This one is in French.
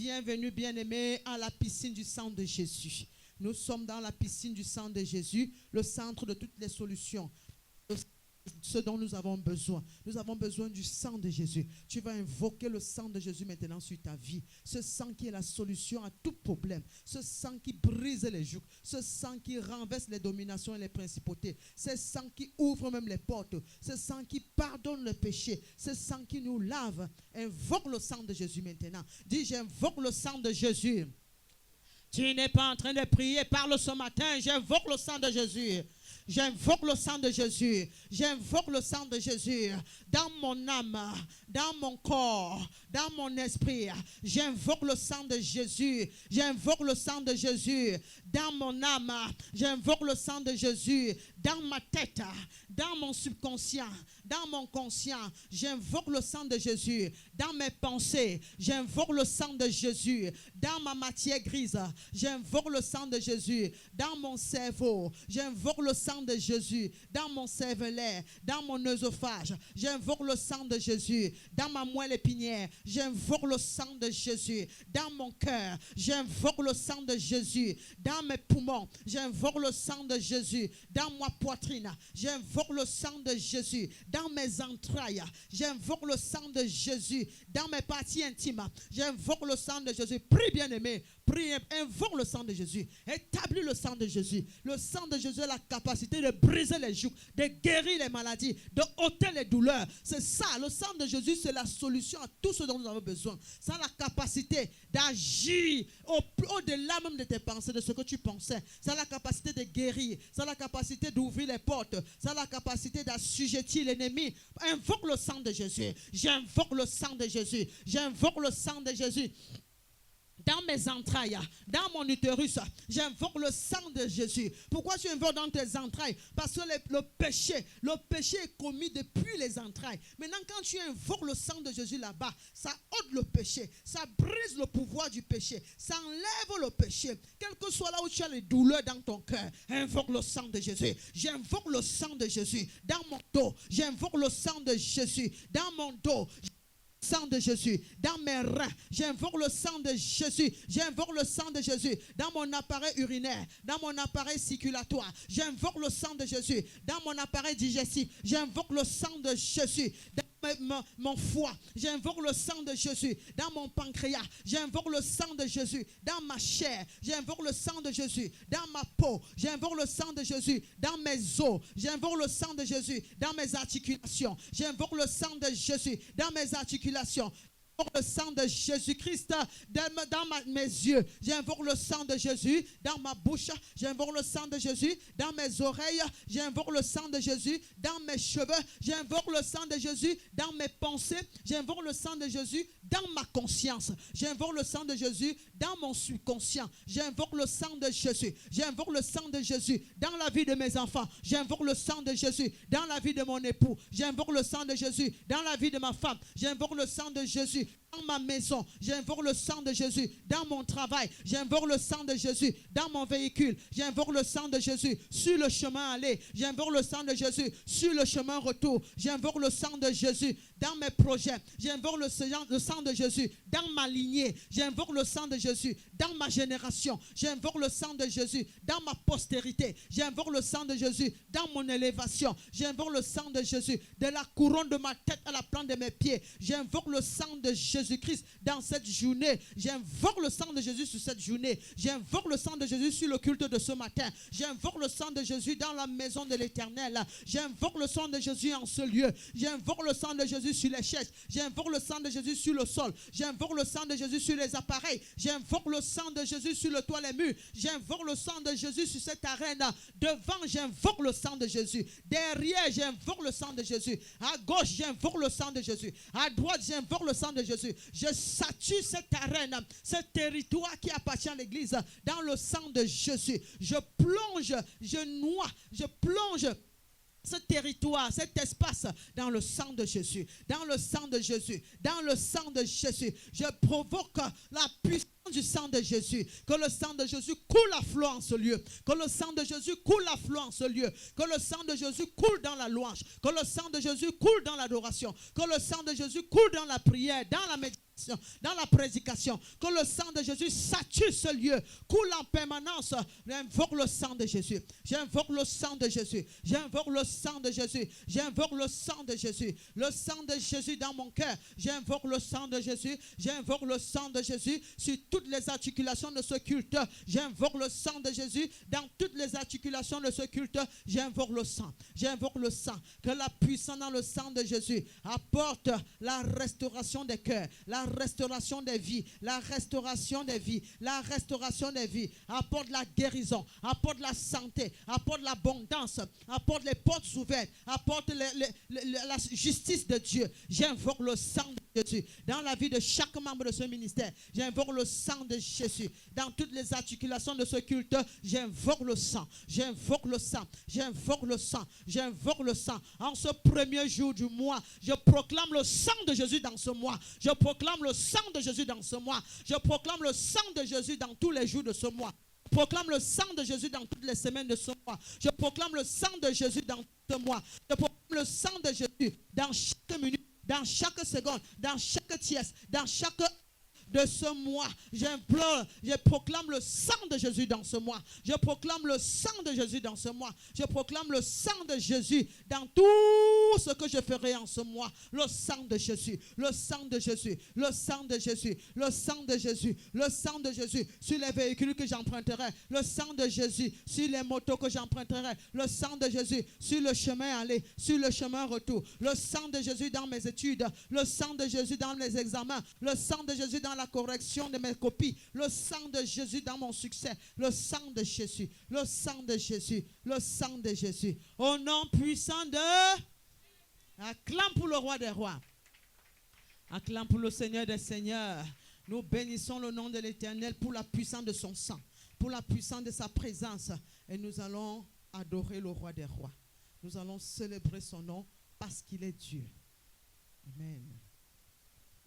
Bienvenue, bien-aimés, à la piscine du sang de Jésus. Nous sommes dans la piscine du sang de Jésus, le centre de toutes les solutions. Ce dont nous avons besoin. Nous avons besoin du sang de Jésus. Tu vas invoquer le sang de Jésus maintenant sur ta vie. Ce sang qui est la solution à tout problème. Ce sang qui brise les jougs. Ce sang qui renverse les dominations et les principautés. Ce sang qui ouvre même les portes. Ce sang qui pardonne le péché. Ce sang qui nous lave. Invoque le sang de Jésus maintenant. Dis, j'invoque le sang de Jésus. Tu n'es pas en train de prier. Parle ce matin. J'invoque le sang de Jésus. J'invoque le sang de Jésus. J'invoque le sang de Jésus dans mon âme, dans mon corps, dans mon esprit. J'invoque le sang de Jésus. J'invoque le sang de Jésus dans mon âme. J'invoque le sang de Jésus dans ma tête, dans mon subconscient, dans mon conscient. J'invoque le sang de Jésus dans mes pensées. J'invoque le sang de Jésus dans ma matière grise. J'invoque le sang de Jésus dans mon cerveau. J'invoque le sang de Jésus dans mon cervelet, dans mon œsophage. J'invoque le sang de Jésus dans ma moelle épinière. J'invoque le sang de Jésus dans mon cœur. J'invoque le sang de Jésus dans mes poumons. J'invoque le sang de Jésus dans ma poitrine. J'invoque le sang de Jésus dans mes entrailles. J'invoque le sang de Jésus dans mes parties intimes. J'invoque le sang de Jésus. Prie, bien-aimé. Prie, invoque le sang de Jésus. Établis le sang de Jésus. Le sang de Jésus a la capacité de briser les jougs, de guérir les maladies, de ôter les douleurs. C'est ça, le sang de Jésus, c'est la solution à tout ce dont nous avons besoin. Ça a la capacité d'agir au-delà même de tes pensées, de ce que tu pensais. Ça a la capacité de guérir. Ça a la capacité d'ouvrir les portes. Ça a la capacité d'assujettir l'ennemi. Invoque le sang de Jésus. J'invoque le sang de Jésus. J'invoque le sang de Jésus. Dans mes entrailles, dans mon utérus, j'invoque le sang de Jésus. Pourquoi tu invoques dans tes entrailles? Parce que le péché est commis depuis les entrailles. Maintenant, quand tu invoques le sang de Jésus là-bas, ça ôte le péché, ça brise le pouvoir du péché, ça enlève le péché. Quel que soit là où tu as les douleurs dans ton cœur, invoque le sang de Jésus. J'invoque le sang de Jésus dans mon dos. J'invoque le sang de Jésus dans mon dos. Sang de Jésus dans mes reins. J'invoque le sang de Jésus. J'invoque le sang de Jésus dans mon appareil urinaire, dans mon appareil circulatoire. J'invoque le sang de Jésus dans mon appareil digestif. J'invoque le sang de Jésus dans mon foie. J'invoque le sang de Jésus dans mon pancréas. J'invoque le sang de Jésus dans ma chair. J'invoque le sang de Jésus dans ma peau. J'invoque le sang de Jésus dans mes os. J'invoque le sang de Jésus dans mes articulations. J'invoque le sang de Jésus dans mes articulations. Le sang de Jésus-Christ dans mes yeux. J'invoque le sang de Jésus dans ma bouche. J'invoque le sang de Jésus dans mes oreilles. J'invoque le sang de Jésus dans mes cheveux. J'invoque le sang de Jésus dans mes pensées. J'invoque le sang de Jésus dans ma conscience. J'invoque le sang de Jésus dans mon subconscient. J'invoque le sang de Jésus. J'invoque le sang de Jésus dans la vie de mes enfants. J'invoque le sang de Jésus dans la vie de mon époux. J'invoque le sang de Jésus dans la vie de ma femme. J'invoque le sang de Jésus dans ma maison. J'invoque le sang de Jésus dans mon travail. J'invoque le sang de Jésus dans mon véhicule. J'invoque le sang de Jésus sur le chemin aller. J'invoque le sang de Jésus sur le chemin retour. J'invoque le sang de Jésus dans mes projets. J'invoque le sang de Jésus dans ma lignée. J'invoque le sang de Jésus dans ma génération. J'invoque le sang de Jésus dans ma postérité. J'invoque le sang de Jésus dans mon élévation. J'invoque le sang de Jésus de la couronne de ma tête à la plante de mes pieds. J'invoque le sang de Jésus-Christ dans cette journée. J'invoque le sang de Jésus sur cette journée. J'invoque le sang de Jésus sur le culte de ce matin. J'invoque le sang de Jésus dans la maison de l'Éternel. J'invoque le sang de Jésus en ce lieu. J'invoque le sang de Jésus sur les chaises. J'invoque le sang de Jésus sur le sol. J'invoque le sang de Jésus sur les appareils. J'invoque le sang de Jésus sur le toit, les murs. J'invoque le sang de Jésus sur cette arène. Devant, j'invoque le sang de Jésus. Derrière, j'invoque le sang de Jésus. À gauche, j'invoque le sang de Jésus. À droite, j'invoque le sang de Jésus. Je sature cette arène, ce territoire qui appartient à l'église dans le sang de Jésus. Je plonge, je noie, je plonge ce territoire, cet espace dans le sang de Jésus, dans le sang de Jésus, dans le sang de Jésus. Je provoque la puissance du sang de Jésus, que le sang de Jésus coule à flot en ce lieu, que le sang de Jésus coule à flot en ce lieu, que le sang de Jésus coule dans la louange, que le sang de Jésus coule dans l'adoration, que le sang de Jésus coule dans la prière, dans la méditation. dans la prédication, que le sang de Jésus sature ce lieu, coule en permanence. J'invoque le sang de Jésus. J'invoque le sang de Jésus. J'invoque le sang de Jésus. J'invoque le sang de Jésus. Le sang de Jésus dans mon cœur. J'invoque le sang de Jésus. J'invoque le sang de Jésus sur toutes les articulations de ce culte. J'invoque le sang de Jésus dans toutes les articulations de ce culte. J'invoque le sang. J'invoque le sang. Que la puissance dans le sang de Jésus apporte la restauration des cœurs, la restauration des vies, la restauration des vies, la restauration des vies. Apporte la guérison, apporte la santé, apporte l'abondance, apporte les portes ouvertes, apporte la justice de Dieu. J'invoque le sang de Jésus dans la vie de chaque membre de ce ministère. J'invoque le sang de Jésus dans toutes les articulations de ce culte. J'invoque le sang, j'invoque le sang, j'invoque le sang, j'invoque le sang. En ce premier jour du mois, je proclame le sang de Jésus dans ce mois. Je proclame le sang de Jésus dans ce mois. Je proclame le sang de Jésus dans tous les jours de ce mois. Je proclame le sang de Jésus dans toutes les semaines de ce mois. Je proclame le sang de Jésus dans ce mois. Je proclame le sang de Jésus dans chaque minute, dans chaque seconde, dans chaque tiers, dans chaque de ce mois. J'implore, je proclame le sang de Jésus dans ce mois. Je proclame le sang de Jésus dans ce mois. Je proclame le sang de Jésus dans tout ce que je ferai en ce mois. Le sang de Jésus, le sang de Jésus, le sang de Jésus, le sang de Jésus, le sang de Jésus sur les véhicules que j'emprunterai, le sang de Jésus sur les motos que j'emprunterai, le sang de Jésus sur le chemin aller, sur le chemin retour, le sang de Jésus dans mes études, le sang de Jésus dans les examens, le sang de Jésus dans la correction de mes copies, le sang de Jésus dans mon succès, le sang de Jésus, le sang de Jésus, le sang de Jésus. Au nom puissant de... Acclame pour le roi des rois. Acclame pour le Seigneur des seigneurs. Nous bénissons le nom de l'Éternel pour la puissance de son sang, pour la puissance de sa présence. Et nous allons adorer le roi des rois. Nous allons célébrer son nom parce qu'il est Dieu. Amen.